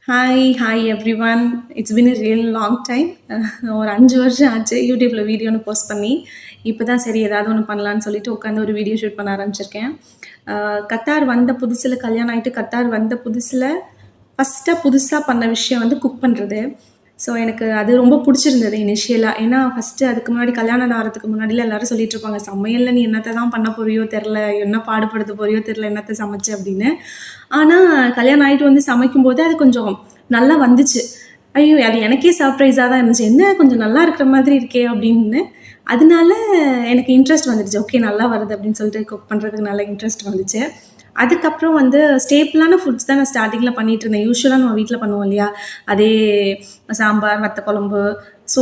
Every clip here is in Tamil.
Hi every one. It's been a real long time. ஒரு 5 வருஷம் ஆச்சு யூடியூப்பில் வீடியோன்னு போஸ்ட் பண்ணி. இப்போ தான் சரி ஏதாவது ஒன்று பண்ணலான்னு சொல்லிட்டு உட்காந்து ஒரு வீடியோ ஷூட் பண்ண ஆரம்பிச்சிருக்கேன். கத்தார் வந்த புதுசில், கல்யாணம் ஆகிட்டு கத்தார் வந்த புதுசில் புதுசாக பண்ண விஷயம் வந்து குக் பண்ணுறது. ஸோ எனக்கு அது ரொம்ப பிடிச்சிருந்தது இனிஷியலாக. ஏன்னா ஃபஸ்ட்டு அதுக்கு முன்னாடி கல்யாணம் ஆகிறதுக்கு முன்னாடிலாம் எல்லாரும் சொல்லிட்டு இருப்பாங்க, சமையலில் நீ என்னத்தை தான் பண்ண போறியோ தெரில, என்ன பாடுபடுத்த போறியோ தெரில, என்னத்தை சமைச்சு அப்படின்னு. ஆனால் கல்யாணம் ஆகிட்டு வந்து சமைக்கும்போது அது கொஞ்சம் நல்லா வந்துச்சு. ஐயோ, அது எனக்கே சர்ப்ரைஸாக தான் இருந்துச்சு, என்ன கொஞ்சம் நல்லா இருக்கிற மாதிரி இருக்கே அப்படின்னு. அதனால எனக்கு இன்ட்ரெஸ்ட் வந்துடுச்சு. ஓகே, நல்லா வருது அப்படின்னு சொல்லிட்டு குக் பண்ணுறதுக்கு நல்ல இன்ட்ரெஸ்ட் வந்துச்சு. அதுக்கப்புறம் வந்து ஸ்டேப்பிளான ஃபுட்ஸ் தான் நான் ஸ்டார்டிங்கில் பண்ணிகிட்டு இருந்தேன். யூஸ்வலாக நம்ம வீட்டில் பண்ணுவோம் இல்லையா, அதே சாம்பார், வத்த குழம்பு, ஸோ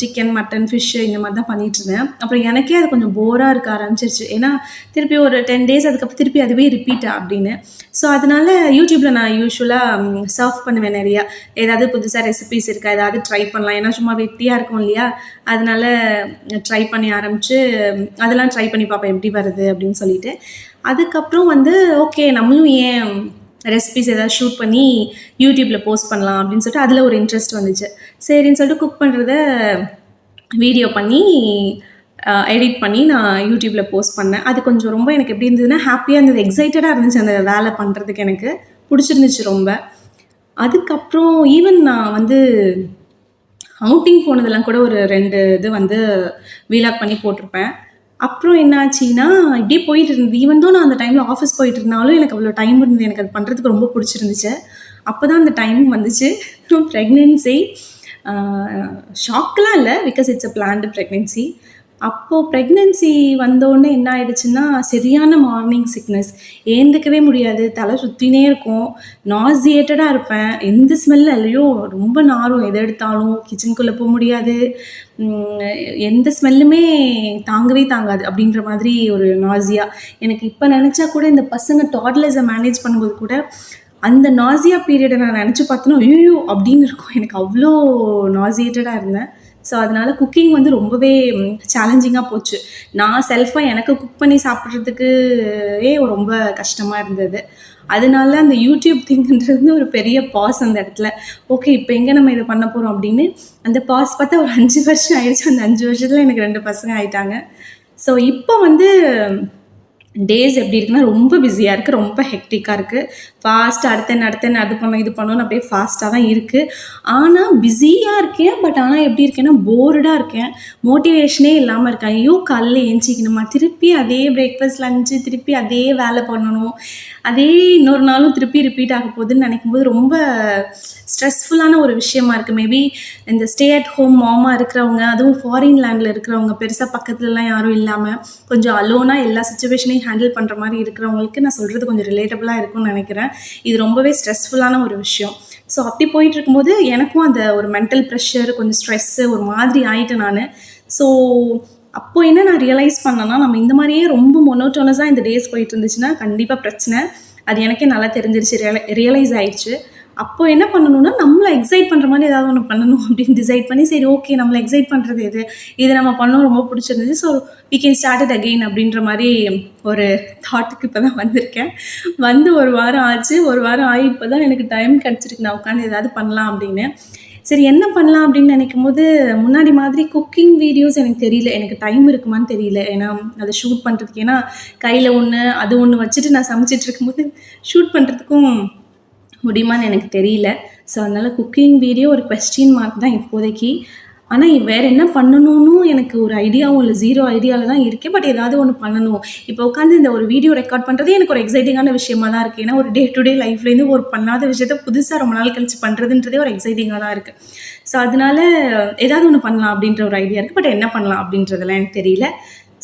சிக்கன், மட்டன், ஃபிஷ்ஷு இந்த மாதிரி தான் பண்ணிகிட்டு இருந்தேன். அப்புறம் எனக்கே அது கொஞ்சம் போராக இருக்க ஆரம்பிச்சிருச்சு. ஏன்னா திருப்பி ஒரு 10 days அதுக்கப்புறம் திருப்பி அதுவே ரிப்பீட்டா அப்படின்னு. ஸோ அதனால யூடியூப்பில் நான் யூஸ்வலாக சர்வ் பண்ணுவேன் நிறையா. ஏதாவது புதுசாக ரெசிபீஸ் இருக்கா, ஏதாவது ட்ரை பண்ணலாம். ஏன்னா சும்மா வெட்டியாக இருக்கும் இல்லையா, அதனால ட்ரை பண்ணி ஆரம்பித்து அதெல்லாம் ட்ரை பண்ணி பார்ப்பேன் எப்படி வருது அப்படின்னு சொல்லிட்டு. அதுக்கப்புறம் வந்து ஓகே, நம்மளும் ஏன் ரெசிபிஸ் ஏதாவது ஷூட் பண்ணி யூடியூப்பில் போஸ்ட் பண்ணலாம் அப்படின்னு சொல்லிட்டு அதில் ஒரு இன்ட்ரெஸ்ட் வந்துச்சு. சரின்னு சொல்லிட்டு குக் பண்ணுறத வீடியோ பண்ணி எடிட் பண்ணி நான் யூடியூப்பில் போஸ்ட் பண்ணேன். அது கொஞ்சம் ரொம்ப எனக்கு எப்படி இருந்ததுன்னா ஹாப்பியாக இருந்தது, எக்ஸைட்டடாக இருந்துச்சு அந்த வேலை பண்ணுறதுக்கு. எனக்கு பிடிச்சிருந்துச்சு ரொம்ப. அதுக்கப்புறம் ஈவன் நான் வந்து அவுட்டிங் போனதெல்லாம் கூட ஒரு 2 இது வந்து வீலாக் பண்ணி போட்டிருப்பேன். அப்புறம் என்ன ஆச்சுன்னா, இப்படியே போயிட்டு இருந்தது. ஈவன் தோ நான் அந்த டைமில் ஆஃபீஸ் போயிட்டு இருந்தாலும் எனக்கு அவ்வளோ டைம் இருந்தது. எனக்கு அது பண்ணுறதுக்கு ரொம்ப பிடிச்சிருந்துச்சு. அப்போ தான் அந்த டைம் வந்துச்சு ப்ரெக்னென்சி. ஷாக்கெலாம் இல்லை, because it's a planned pregnancy. அப்போது ப்ரெக்னென்சி வந்தோடனே என்ன ஆகிடுச்சுன்னா, சரியான மார்னிங் சிக்னஸ். ஏந்துக்கவே முடியாது, தலை சுற்றினே இருக்கும், நாசியேட்டடாக இருப்பேன். எந்த ஸ்மெல் இல்லையோ ரொம்ப நாரும், எதை எடுத்தாலும் கிச்சனுக்குள்ளே போக முடியாது, எந்த ஸ்மெல்லுமே தாங்கவே தாங்காது அப்படின்ற மாதிரி ஒரு நாசியா. எனக்கு இப்போ நினச்சா கூட இந்த பசங்க டாட்லர்ஸை மேனேஜ் பண்ணும்போது கூட அந்த நாசியா பீரியடை நான் நினச்சி பார்த்தோன்னா ஐயோ அப்படின்னு இருக்கும். எனக்கு அவ்வளோ நாசியேட்டடாக இருந்தேன். ஸோ அதனால் குக்கிங் வந்து ரொம்பவே சேலஞ்சிங்காக போச்சு. நான் செல்ஃபாக எனக்கு குக் பண்ணி சாப்பிட்றதுக்கு ரொம்ப கஷ்டமாக இருந்தது. அதனால அந்த யூடியூப் திங்குன்றது ஒரு பெரிய பாஸ் அந்த இடத்துல. ஓகே, இப்போ எங்கே நம்ம இதை பண்ண போகிறோம் அப்படின்னு அந்த பாஸ் பார்த்தா ஒரு 5 வருஷம் ஆயிடுச்சு. அந்த 5 வருஷத்தில் எனக்கு 2 பசங்க ஆயிட்டாங்க. ஸோ இப்போ வந்து டேஸ் எப்படி இருக்குன்னா ரொம்ப பிஸியாக இருக்குது, ரொம்ப ஹெக்டிக்காக இருக்குது. ஃபாஸ்ட்டு அடுத்த அது பண்ணோம் இது பண்ணோன்னு அப்படியே ஃபாஸ்ட்டாக தான் இருக்குது. ஆனால் பிஸியாக இருக்கேன். பட் ஆனால் எப்படி இருக்கேன்னா போர்டாக இருக்கேன், மோட்டிவேஷனே இல்லாமல் இருக்கேன். ஐயோ, காலையில் ஏஞ்சிக்கணுமா, திருப்பி அதே பிரேக்ஃபாஸ்ட், லஞ்சு, திருப்பி அதே வேலை பண்ணணும், அதே இன்னொரு நாளும் திருப்பி ரிப்பீட் ஆக போகுதுன்னு நினைக்கும்போது ரொம்ப ஸ்ட்ரெஸ்ஃபுல்லான ஒரு விஷயமா இருக்குது. மேபி இந்த ஸ்டே அட் ஹோம் மாமாக இருக்கிறவங்க, அதுவும் ஃபாரின் லேண்டில் இருக்கிறவங்க, பெருசாக பக்கத்துலலாம் யாரும் இல்லாமல் கொஞ்சம் அலோனாக எல்லா சுச்சுவேஷனையும் ஹேண்டில் பண்ணுற மாதிரி இருக்கிறவங்களுக்கு நான் சொல்கிறது கொஞ்சம் ரிலேட்டபுளாக இருக்கும்னு நினைக்கிறேன். இது ரொம்பவே ஸ்ட்ரெஸ்ஃபுல்லான ஒரு விஷயம். ஸோ அப்படி போயிட்டு இருக்கும்போது எனக்கும் அந்த ஒரு மென்டல் ப்ரெஷர், கொஞ்சம் ஸ்ட்ரெஸ்ஸு ஒரு மாதிரி ஆகிட்டேன் நான். ஸோ அப்போ என்ன நான் ரியலைஸ் பண்ணேன்னா, நம்ம இந்த மாதிரியே ரொம்ப மொனோட்டோனஸாக இந்த டேஸ் போயிட்டு இருந்துச்சுன்னா கண்டிப்பாக பிரச்சனை. அது எனக்கே நல்லா தெரிஞ்சிருச்சு, ரியலைஸ் ஆயிடுச்சு. அப்போது என்ன பண்ணணும்னா, நம்மளை எக்ஸைட் பண்ணுற மாதிரி ஏதாவது ஒன்று பண்ணணும் அப்படின்னு டிசைட் பண்ணி, சரி ஓகே, நம்மளை எக்ஸைட் பண்ணுறது இது நம்ம பண்ணோம், ரொம்ப பிடிச்சிருந்துச்சு, so we can start it again அப்படின்ற மாதிரி ஒரு தாட்டுக்கு இப்போ தான் வந்திருக்கேன். வந்து ஒரு வாரம் ஆச்சு. ஒரு வாரம் ஆகி இப்போ தான் எனக்கு டைம் கிடச்சிருக்கு, நான் உட்காந்து ஏதாவது பண்ணலாம் அப்படின்னு. சரி என்ன பண்ணலாம் அப்படின்னு நினைக்கும் போது, முன்னாடி மாதிரி குக்கிங் வீடியோஸ் எனக்கு தெரியல, எனக்கு டைம் இருக்குமான்னு தெரியல. ஏன்னா அதை ஷூட் பண்ணுறதுக்கு, ஏன்னா கையில் ஒன்று அது ஒன்று வச்சுட்டு நான் சமைச்சிட்டு இருக்கும்போது ஷூட் பண்ணுறதுக்கும் முடியுமான்னு எனக்கு தெரியல. ஸோ அதனால் குக்கிங் வீடியோ ஒரு கொஸ்டின் மார்க் தான் இப்போதைக்கு. ஆனால் வேறு என்ன பண்ணணும்னு எனக்கு ஒரு ஐடியாவும் இல்லை, 0 ஐடியாவில் தான் இருக்கேன். பட் ஏதாவது ஒன்று பண்ணணும். இப்போ உட்காந்து இந்த ஒரு வீடியோ ரெக்கார்ட் பண்ணுறது எனக்கு ஒரு எக்ஸைட்டிங்கான விஷயமா தான் இருக்குது. ஏன்னா ஒரு டே டு டே லைஃப்லேருந்து ஒரு பண்ணாத விஷயத்த புதுசாக ரொம்ப நாள் கழிச்சு பண்ணுறதுன்றதே ஒரு எக்ஸைட்டிங்காக தான் இருக்குது. ஸோ அதனால் ஏதாவது ஒன்று பண்ணலாம் அப்படின்ற ஒரு ஐடியா இருக்குது. பட் என்ன பண்ணலாம் அப்படின்றதெல்லாம் எனக்கு தெரியல.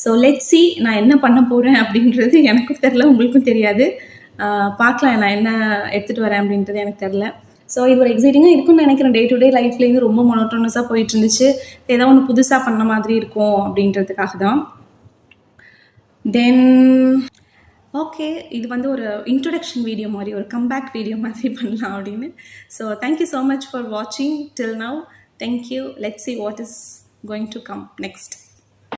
ஸோ லெட்ஸ் சி, நான் என்ன பண்ண போகிறேன் அப்படின்றது எனக்கும் தெரில, உங்களுக்கும் தெரியாது. பார்க்கலாம் நான் என்ன எடுத்துகிட்டு வரேன் அப்படின்றது எனக்கு தெரில. ஸோ இது ஒரு எக்ஸைட்டிங்காக இருக்கும்னு நினைக்கிறேன். டே டு டே லைஃப்லேருந்து ரொம்ப மொனோட்டோனஸாக போயிட்டு இருந்துச்சு. ஏதோ ஒன்று புதுசாக பண்ண மாதிரி இருக்கும் அப்படின்றதுக்காக தான். தென் ஓகே, இது வந்து ஒரு இன்ட்ரொடக்ஷன் வீடியோ மாதிரி, ஒரு கம்பேக் வீடியோ மாதிரி பண்ணலாம் அப்படின்னு. So thank you so much for வாட்சிங் till now. Thank you. Let's see what is going to come next.